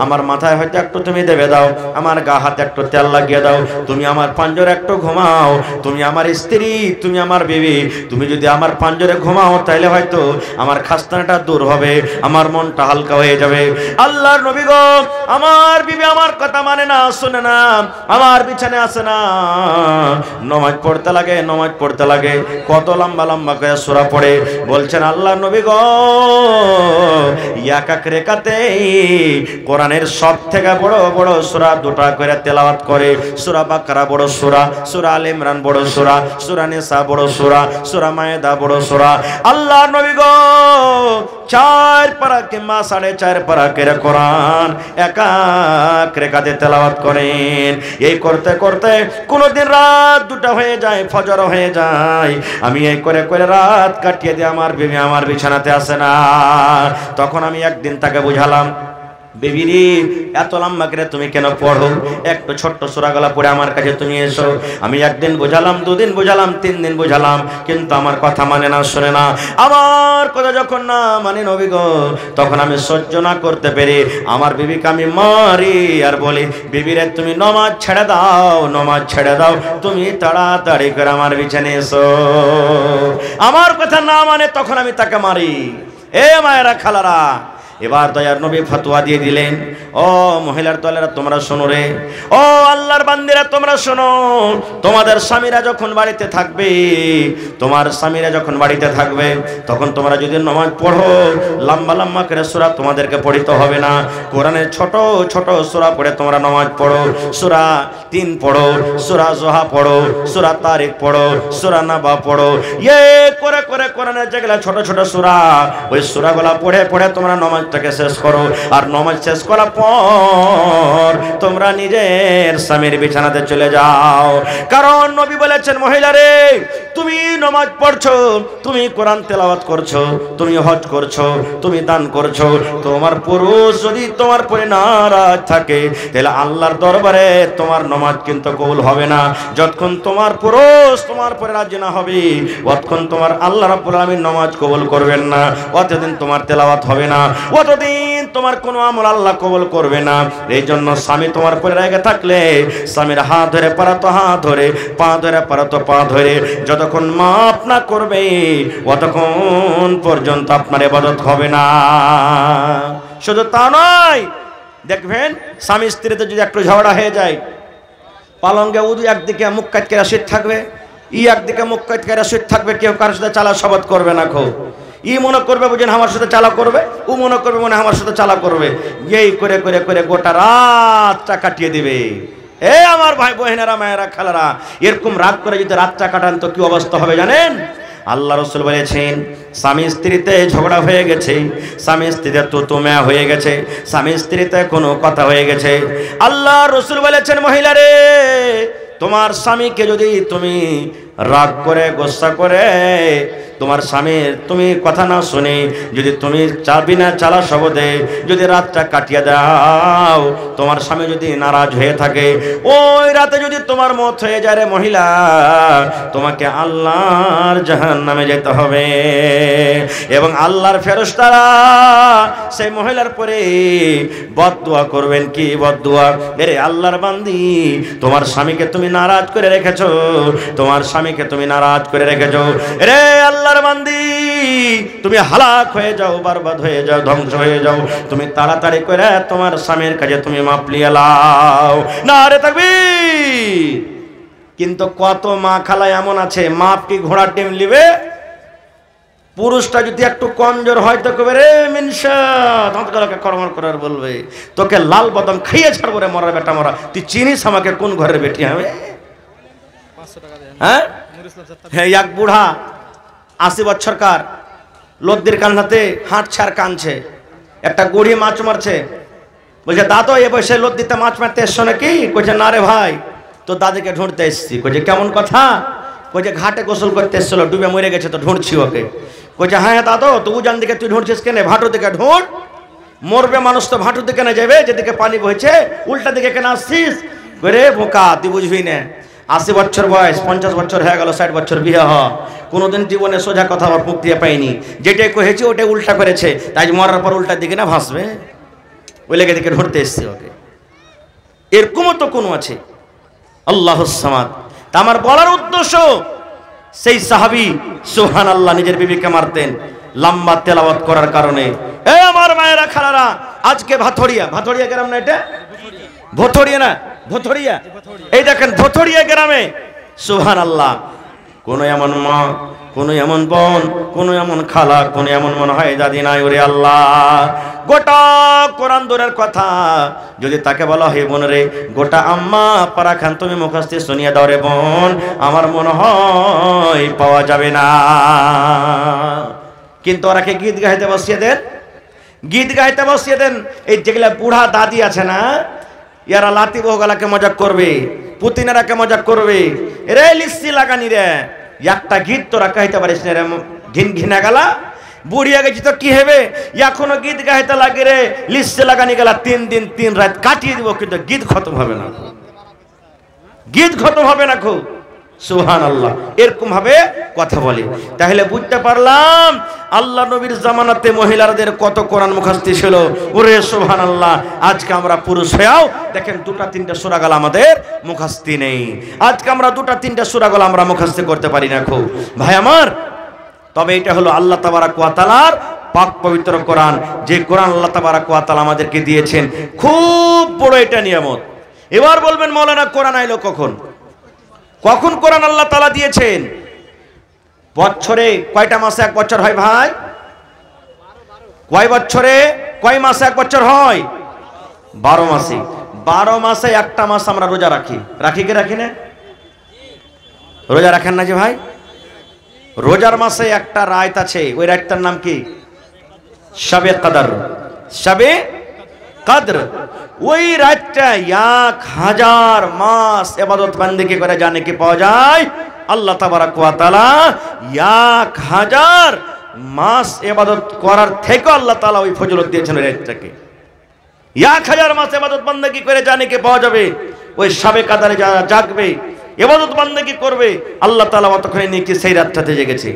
আমার মাথায় হয়তো একটু তুমি দেবে দাও, আমার গা হাতে একটু তেল লাগিয়ে দাও, তুমি আমার পাঞ্জরে একটু ঘুমাও, তুমি আমার স্ত্রী, তুমি আমার বিবি, তুমি যদি আমার পাঞ্জরে ঘুমাও তাহলে হয়তো আমার খাস্তানাটা দূর দূর হবে, আমার মনটা হালকা হয়ে যাবে। আল্লাহর নবী গো, আমার বিবি আমার কথা মানে না, শুনে না, আমার বিছানে আসে না, নামাজ পড়তে লাগে, নামাজ পড়তে লাগে, কত লম্বা লম্বা করে সূরা পড়ে। বলছেন আল্লাহর নবী গো, এক এক রেকাতে কোরআনের সবথেকে বড় বড় সূরা দুটা করে তেলাওয়াত করে। সূরা বাকারা বড় সূরা, সূরা আলে ইমরান বড় সূরা, সূরা নিসা বড় সূরা, সূরা মায়েদা বড় সূরা। আল্লাহর নবী গো 4 পারা কিংবা 4.5 পারা করে কোরআন এক এক রেকাতে তেলাওয়াত করেন। এই করতে করতে কোনদিন রাত 2টা হয়ে যায়, ফজর হয়ে যায়, আমি এই করে করে রাত কাটিয়ে দিয়ে আমার বিবি আমার বিছানাতে আসে না। তখন আমি একদিন তাকে বুঝালাম, বেবিরি এত লম্বা করে তুমি কেন পড়ো, একটু ছোট্ট সূরাগুলা পড়ে আমার কাছে তুমি এসো। আমি একদিন বুঝালাম, 2 দিন বুঝালাম, 3 দিন বুঝালাম, কিন্তু আমার কথা মানে না, শুনে না। আমার কথা যখন না মানে নবী গো, তখন আমি সহ্য না করতে পেরে আমার বিবিকে আমি মারি আর বলি, বিবিরে তুমি নামাজ ছেড়ে দাও, নামাজ ছেড়ে দাও, তুমি তাড়াতাড়ি করে আমার বিছানে এসো। আমার কথা না মানে তখন আমি তাকে মারি। এ মায়েরা খালারা, এবার দয়ার নবী ফতোয়া দিয়ে দিলেন, ও মহিলার দলেরা তোমরা শোনো রে, ও আল্লাহর বান্দিরা তোমরা শোনো, তোমাদের স্বামীরা যখন বাড়িতে থাকবে, তোমার স্বামীরা যখন বাড়িতে থাকবে, তখন তোমরা যদি নামাজ পড়ো, লম্বা লম্বা করে সূরা তোমাদেরকে পড়িতে হবে না। কোরআনের ছোট ছোট সূরা পড়ে তোমরা নামাজ পড়ো। সূরা 3 পড়ো, সূরা জোহা পড়ো, সূরা তারিক পড়ো, সূরা নাবা পড়ো, করে করে কোরআনের যেগুলা ছোট ছোট সূরা, ওই সূরাগুলা পড়ে পড়ে তোমরা নামাজটাকে শেষ করো। আর নামাজ শেষ করার পর তোমরা নিজের স্বামীর বিছানাতে চলে যাও। কারণ নবী বলেছেন, মহিলারে তুমি নামাজ পড়ছো, তুমি কোরআন তেলাওয়াত করছো, তুমি হজ করছো, তুমি দান করছো, তোমার পুরুষ যদি তোমার পরে নারাজ থাকে, তাহলে আল্লাহর দরবারে তোমার নামাজ কিন্তু কবুল হবে না। যতক্ষণ তোমার পুরুষ তোমার পরে রাজি না হবে, ততক্ষণ তোমার আল্লাহ রাব্বুল আলামিন নামাজ কবুল করবেন না, অতদিন তোমার তেলাওয়াত হবে না, অতদিন তোমার কোনো আমল আল্লাহ কবুল করবে না। এই জন্য স্বামী তোমার পরে রেগে থাকলে স্বামীর হাত ধরে পারা তো হাত ধরে, পা ধরে পারা তো পা ধরে, যতক্ষণ মাফ না করবে ততক্ষণ পর্যন্ত আপনার ইবাদত হবে না। শুধু তা নয়, দেখবেন স্বামী স্ত্রীতে যদি একটু ঝগড়া হয়ে যায়, পালঙ্গে উদু একদিকে মুখ কাটকে শীত থাকবে, একদিকে মুখ কাটকে শীত থাকবে, কেউ কারোর সাথে চালা শপথ করবে না। ই মনে করবে বুঝেন আমার সাথে চালা করবে, ও মনে করবে মনে আমার সাথে চালা করবে, এই করে করে করে গোটা রাতটা কাটিয়ে দিবে। এ আমার ভাই বোনেরা, মায়েরা, খালারা, এরকম রাত করে যদি রাতটা কাটান তো কি অবস্থা হবে জানেন? আল্লাহ রাসূল বলেছেন, স্বামী স্ত্রীতে ঝগড়া হয়ে গেছে, স্বামী স্ত্রীতে তুতুমে হয়ে গেছে, স্বামী স্ত্রীতে কোনো কথা হয়ে গেছে, আল্লাহ রাসূল বলেছেন, মহিলারে তোমার স্বামীকে যদি তুমি রাগ করে গোসা করে তোমার স্বামীর তুমি কথা না শুনে যদি তুমি বিনা চালা শব্দে যদি রাতটা কাটিয়ে দাও, তোমার স্বামী যদি নারাজ হয়ে থাকে, ওই রাতে যদি তোমার মত হয়ে যায় রে মহিলা, তোমাকে আল্লাহর জাহান্নামে যেতে হবে। এবং আল্লাহর ফেরেশতারা সেই মহিলার পরে বদদুয়া করবেন। কি বদদুয়া? এরে আল্লাহর বান্দি, তোমার স্বামীকে তুমি নারাজ করে রেখেছো, তোমার স্বামীকে তুমি নারাজ করে রেখেছো, রে আল্লাহর বান্দি তুমি হালাক হয়ে যাও, বরবাদ হয়ে যাও, ধ্বংস হয়ে যাও, তুমি তাড়াতাড়ি করে তোমার স্বামীর কাছে তুমি মাপ নিয়ে লাও। নারে তাকবীর। কিন্তু কত মা খালা এমন আছে, মাপ কি ঘোড়ার ডিম লিবে? পুরুষটা যদি একটু কমজোর হয় তো কবে রে মিনসা দাঁতগুলোকে কর্মর করার বলবে, তোকে লাল বাদাম খাইয়ে ছাড়বো রে মরা বেটা মরা, তুই চিনিস আমাকে কোন ঘরের বেটি হবে? হ্যাঁ, এক বুড়া 80 বছরকার লোকদের কান্নাতে হাঁটছে আর কাঁদছে, একটা গুড়ি মাছ মারছে, বলছে দাদু এ বসে লোক দিতে মাছ মারতে এসছো নাকি? কইছে না রে ভাই, তো দাদিকে ঢুঁড়তে এসছি। কইছে কেমন কথা? কইছে ঘাটে গোসল করতে এসছিল, ডুবে মরে গেছে তো ঢুঁড়ছি ওকে। কইছে হ্যাঁ দাদু, তো উজান দিকে তুই ঢুঁড়ছিস কেন? ভাটু দিকে ঢুঁড়, মরবে মানুষ তো ভাটু দিকে না যাবে, যেদিকে পানি বইছে উল্টা দিকে কেন আসছিস? করে বোকা তুই বুঝবি না, 80 বছর বয়স, 50 বছর হয়ে গেল, 60 বছর বিয়ে হ, কোনোদিন জীবনে সোজা কথা আমার মুখ দিয়ে পাইনি, যেটাই কহেছি ওটাই উল্টা করেছে, তাই মরার পর উল্টার দিকে না ভাসবে, ওই লেগে দিকে ঢুঁড়তে এসছে ওকে। এরকমও তো কোনো আছে। আল্লাহুস সামাদ। তা আমার বলার উদ্দেশ্য, সেই সাহাবী সুবহানাল্লাহ নিজের বিবিকে মারতেন, লম্বা তেলাওয়াত করার কারণে। এই আমার মায়েরা খালারা, আজকে ভাথড়িয়া গ্রাম না, এটা ভথড়িয়া না, ভথড়িয়া, এই দেখেন ভথড়িয়া গ্রামে সুবহানাল্লাহ, কোন এমন মা, কোন এমন বোন, কোন এমন খালা, কোন এমন মনে হয় দাদি নাই। ওরে আল্লাহ, গোটা কোরআন দূরের কথা, যদি তাকে বলা হয় বোন রে গোটা আম্মা পারা খান তুমি মুখস্থ শুনিয়ে দাও রে বোন, আমার মনে হয় পাওয়া যাবে না। কিন্তু ওরাকে গীত গাইতে বসিয়ে দেন, গীত গাইতে বসিয়ে দেন। এই যেগুলা বুড়া দাদি আছে না, ইয়ারা লাতি বহুগালাকে মজাক করবে, পুতিনারাকে মজাক করবে। রে লিস্সি লাগানি রে, একটা গীত তোরা গাইতে পারিস না রে, ঘিন ঘিনা গেলা, বুড়িয়া গেছি তো কি হবে, এখনো গীত গাইতে লাগে রে, লিস্সি লাগানি গেলা 3 দিন 3 রাত কাটিয়ে দিব, কিন্তু গীত খতম হবে না, গীত খতম হবে না। খুব সুবহানাল্লাহ, এরকম ভাবে কথা বলে। তাহলে বুঝতে পারলাম আল্লাহ নবীর জামানাতে মহিলাদের কত কোরআন মুখস্থ ছিল। ওরে সুবহানাল্লাহ, আজকে আমরা পুরুষ হয়েও দেখেন 2-3টা সূরা গাল আমাদের মুখস্থ নেই। আজকে আমরা 2-3টা সূরা গাল আমরা মুখস্থ করতে পারি না। খুব ভাই আমার, তবে এটা হলো আল্লাহ তাবারাক ওয়া তাআলার পাক পবিত্র কোরআন, যে কোরআন আল্লাহ তাবারাক ওয়া তাআলা আমাদেরকে দিয়েছেন, খুব বড় এটা নিয়ামত। এবার বলবেন মাওলানা কোরআন আইলো কখন? কখন কোরআন আল্লাহ তাআলা দিয়েছেন? বছরে কয়টা মাসে এক বছর হয় ভাই? কয় বছরে কয় মাসে এক বছর হয়? 12 মাসে। 12 মাসে একটা মাস আমরা রোজা রাখি, রাখি কি রাখি না? রোজা রাখেন না যে ভাই? রোজার মাসে একটা রাত আছে, ওই রাতটার নাম কি? শবে কদর। শবে কদর, ওই রাতটা 1000 মাস ইবাদত বন্দেগি করে জানে কি পাওয়া যায়। আল্লাহ তাবারাক ওয়া তাআলা 1000 মাস ইবাদত করার থেকে আল্লাহ তাআলা ওই ফজিলত দিয়েছেন ওই রাতটাকে। 1000 মাস ইবাদত বন্দেগি করে জানে কি পাওয়া যাবে। ওই শবে কদরে যারা জাগবে, ইবাদত বন্দেগি করবে, আল্লাহ তাআলা অতক্ষণে নিয়ে কি সেই রাতটাতে জেগেছে।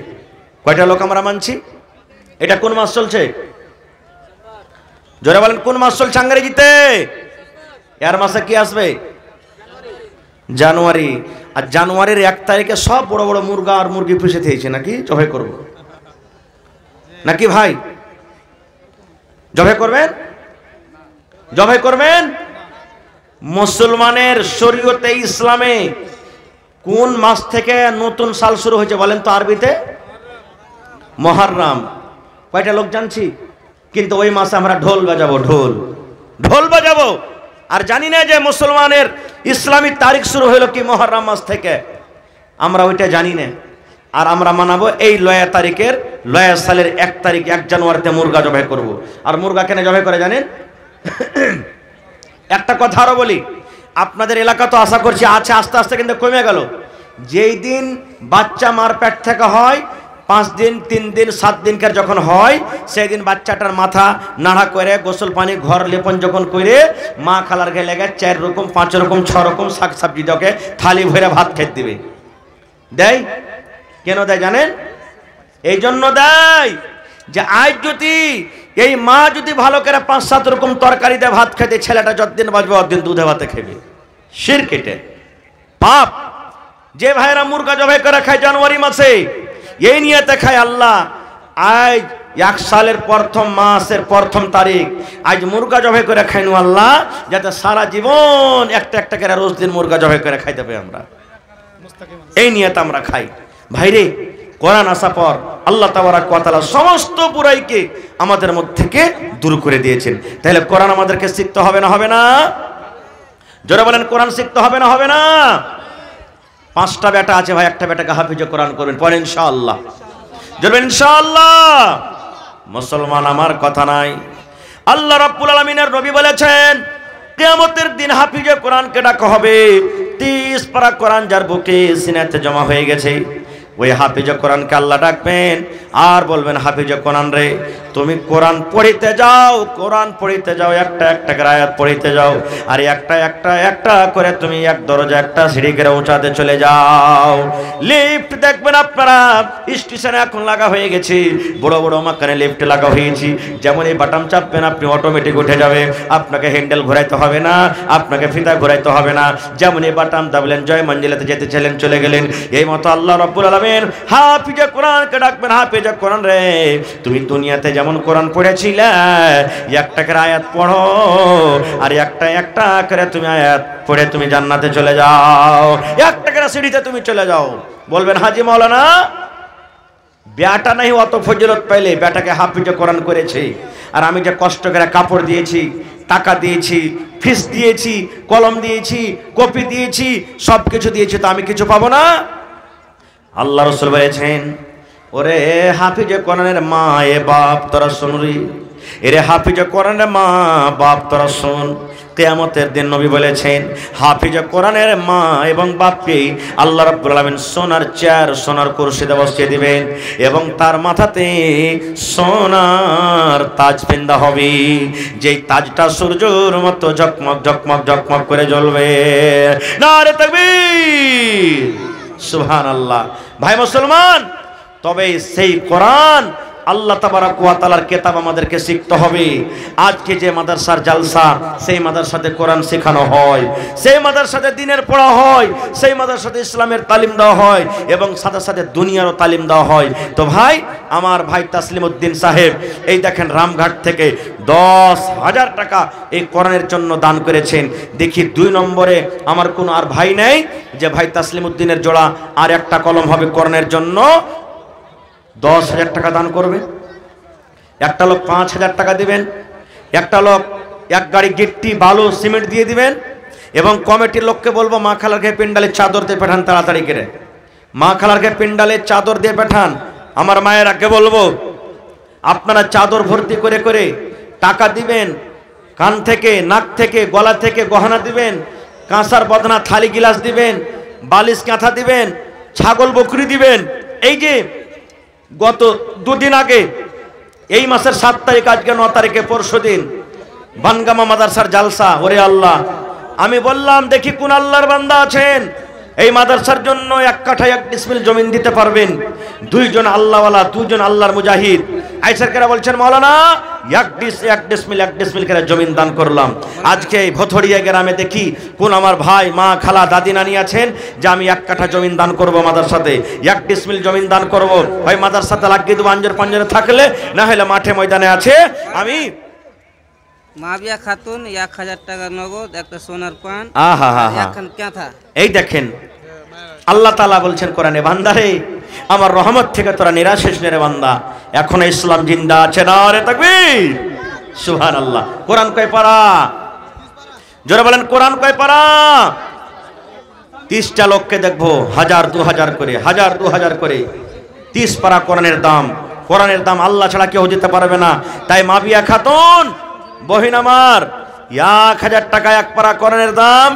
কয়টা লোক আমরা মানছি? এটা কোন মাস চলছে? জোরে বলেন, কোন মাস চলছে ইংরেজিতে? এর মাসে কি আসবে? জানুয়ারি। আর জানুয়ারির 1 তারিখে সব বড় বড় মুরগা আর মুরগি পুষে দিয়েছে, নাকি জবাই করব নাকি ভাই? জবাই করবেন? জবাই করবেন? মুসলমানের শরীয়তে ইসলামে কোন মাস থেকে নতুন সাল শুরু হয়েছে বলেন তো আরবিতে? মুহররম। কয়টা লোক জানছি? কিন্তু ওই মাসে আমরা ঢোল বাজাবো, ঢোল বাজাবো। আর জানি না যে মুসলমানের ইসলামী তারিখ শুরু হলো কি মুহররম মাস থেকে, আমরা ওইটা জানি না। আর আমরা মানাবো এই লয়া তারিখের, লয়া সালের 1 তারিখ 1 জানুয়ারিতে মুরগা জবাই করব। আর মুরগা কেন জবাই করে জানেন? একটা কথা আরো বলি, আপনাদের এলাকা তো আশা করছি আছে, আস্তে আস্তে কিন্তু কমে গেল। যেই দিন বাচ্চা মার পেট থেকে হয়, 5 দিন 3 দিন 7 দিনকার যখন হয়, সেই দিন বাচ্চাটার মাথা নাড়া করে গোসল পানি ঘর লেপন যখন করে মা খালার ঘে লেগে 4 রকম 5 রকম 6 রকম শাক সবজি দকে থালি ভরে ভাত খেতে দিবে। দেয় কেন দেয় জানেন? এই জন্য দেয় যে আজ যদি এই মা যদি ভালো করে 5-7 রকম তরকারি দিয়ে ভাত খেতে, ছেলেটা যতদিন বাঁচবে অতদিন দুধে ভাতে খেবে। শিরক এটা, পাপ। যে ভাইরা মুরগা জবাই করে খায় জানুয়ারি মাসে, এই নিয়তে খায় আল্লাহ আজ 1 সালের প্রথম মাসের 1ম তারিখ আজ মুরগা জবাই করে খাইনু আল্লাহ, যাতে সারা জীবন একটা একটা করে রোজ দিন মুরগা জবাই করে খাইতে পাই আমরা। এই নিয়তে আমরা খাই। ভাইরে, কোরআন আসা পর আল্লাহ তাবারাক ওয়া তাআলা সমস্ত বুরাইকে আমাদের মধ্যে থেকে দূর করে দিয়েছেন। তাহলে কোরআন আমাদেরকে শিখতে হবে না হবে না? জোরে বলেন, কোরআন শিখতে হবে না হবে না? 5টা বেটা আছে ভাই, একটা বেটাকে হাফিজ কোরআন করবেন, পরে ইনশাআল্লাহ। জোরে ইনশাআল্লাহ। মুসলমান আমার কথা নাই, আল্লাহ রাব্বুল আলামিনের নবী বলেছেন কিয়ামতের দিন হাফিজে কোরআনকে ডাকা হবে। 30 পারা কোরআন যার বুকে সিনাতে জমা হয়ে গেছে, ওই হাফিজে কোরআনকে আল্লাহ ডাকবেন আর বলবেন, হাফিজে কোরআন রে তুমি কোরআন পড়িতে যাও, কোরআন পড়িতে যাও, একটা একটা করে আয়াত পড়িতে যাও, আর একটা একটা একটা করে তুমি এক দরজা একটা সিঁড়ি করে উঁচাতে চলে যাও। লিফট দেখবেন আপনারা স্টেশনে এখন লাগা হয়ে গেছে, বড় বড় মাকানে লিফট লাগা হয়েছে। যেমন এই বাটন চাপবেন আপনি অটোমেটিক উঠে যাবে, আপনাকে হ্যান্ডেল ঘোরাইতে হবে না, আপনাকে ফিতা ঘোরাইতে হবে না। যেমন এই বাটন দাবলেন জয় মঞ্জিলাতে যেতে চলেন, চলে গেলেন। এই মতো আল্লাহ রাব্বুল আলামিন বলবেন হাফিজে কোরআনকে ডাকবেন, হাফিজে কোরআন রে তুমি দুনিয়াতে যেমন কোরআন পড়েছিলে একটা করে আয়াত পড়ো আর একটা করে তুমি আয়াত পড়ে তুমি জান্নাতে চলে যাও, একটা করে সিঁড়িতে তুমি চলে যাও। বলবেন হাজি মাওলানা বেটা নাই অত ফজিলত পাইলে, বেটাকে হাফিজে কোরআন করেছে আর আমি যে কষ্ট করে কাপড় দিয়েছি, টাকা দিয়েছি, ফিস দিয়েছি, কলম দিয়েছি, কপি দিয়েছি, সব কিছু দিয়েছি, তো আমি কিছু পাবো না? আল্লাহ রাসূল বলেছেন ওরে হাফিজে কোরআনের মা এ বাপ তোরা শুন রে, এরে হাফিজে কোরআনের মা বাপ তোরা শুন। কিয়ামতের দিন নবী বলেছেন হাফিজে কোরআনের মা এবং বাপকে আল্লাহ রাব্বুল আলামিন সোনার চেয়ার, সোনার কুরসিতে বসিয়ে দিবেন এবং তার মাথাতে সোনার তাজ পেন্দা হবে, যেই তাজটা সূর্যের মতো ঝকমক ঝকমক ঝকমক করে জ্বলবে। নারে তাকবীর, সুবহানাল্লাহ। ভাই মুসলমান, তবে সেই কোরআন আল্লাহ তাবারক ওয়া তাআলার কিতাব আমাদেরকে শিখতে হবে। আজকে যে মাদ্রাসার জালসা, সেই মাদ্রাসাতে কোরআন শেখানো হয়, সেই মাদ্রাসাতে দ্বীনের পড়া হয়, সেই মাদ্রাসাতে ইসলামের তালিম দেওয়া হয় এবং সাথে সাথে দুনিয়ারও তালিম দেওয়া হয়। তো ভাই, আমার ভাই তাসলিম উদ্দিন সাহেব এই দেখেন রামঘাট থেকে 10,000 টাকা এই কোরআনের জন্য দান করেছেন। দেখি 2 নম্বরে আমার কোনো আর ভাই নেই যে ভাই তাসলিম উদ্দিনের জোড়া আর একটা কলম হবে কোরআনের জন্য, 10,000 টাকা দান করবেন। একটা লোক 5,000 টাকা দিবেন, একটা লোক 1 গাড়ি গিট্টি বালু সিমেন্ট দিয়ে দিবেন এবং কমিটির লোককে বলবো মা খালারকে পেন্ডালে চাদর দিয়ে পাঠান, তাড়াতাড়ি করে মা খালারকে পেন্ডালে চাদর দিয়ে পাঠান। আমার মায়েরাকে বলবো আপনারা চাদর ভর্তি করে করে টাকা দিবেন, কান থেকে, নাক থেকে, গলা থেকে গহনা দিবেন, কাঁসার বদনা থালি গিলাস দিবেন, বালিশ কাঁথা দিবেন, ছাগল বকরি দিবেন। এই যে গত 2 দিন আগে এই মাসের 7 তারিখ, আজকে 9 তারিখে, পরশু দিন বানগামা মাদ্রাসার জালসা। ওরে আল্লাহ, আমি বললাম দেখি কোন আল্লাহর বান্দা আছেন এই মাদ্রাসার জন্য 1 কাঠা 1 ডিসমিল জমিন দিতে পারবেন। 2 জন আল্লাহওয়ালা, 2 জন আল্লাহর মুজাহিদ আইসারকেরা বলছেন মাওলানা 1 ডিসমিল করে জমিন দান করলাম। আজকে এই ভথড়িয়া গ্রামে দেখি কোন আমার ভাই, মা, খালা, দাদি, নানি আছেন যে আমি 1 কাঠা জমিন দান করব মাদ্রাসাতে, 1 ডিসমিল জমিন দান করব। ভাই মাদ্রাসাতে লাগিয়ে দেবো, আঞ্জর পাঞ্জরে থাকলে, না হলে মাঠে ময়দানে আছে। আমি মাবিয়া খাতুন 1000 টাকা নগদ, একটা সোনার পান, এখন কাঁথা। এই দেখেন আল্লাহ তাআলা বলছেন কোরআনে, বান্দারে আমার রহমত থেকে তোরা নিরাশ হইস না রে বান্দা, এখনো ইসলাম জিন্দা আছে। নারে তাকবীর, সুবহানাল্লাহ। কোরআন কয় পারা? জোরে বলেন কোরআন কয় পারা? 30টা লোককে দেখবো 1000 2000 করে, 1000 2000 করে 30 পারা কোরআনের দাম। কোরআনের দাম আল্লাহ ছাড়া কেউ দিতে পারবে না। তাই মাবিয়া খাতুন বহিন আমার 1000 টাকা 1 পারা কোরআনের দাম।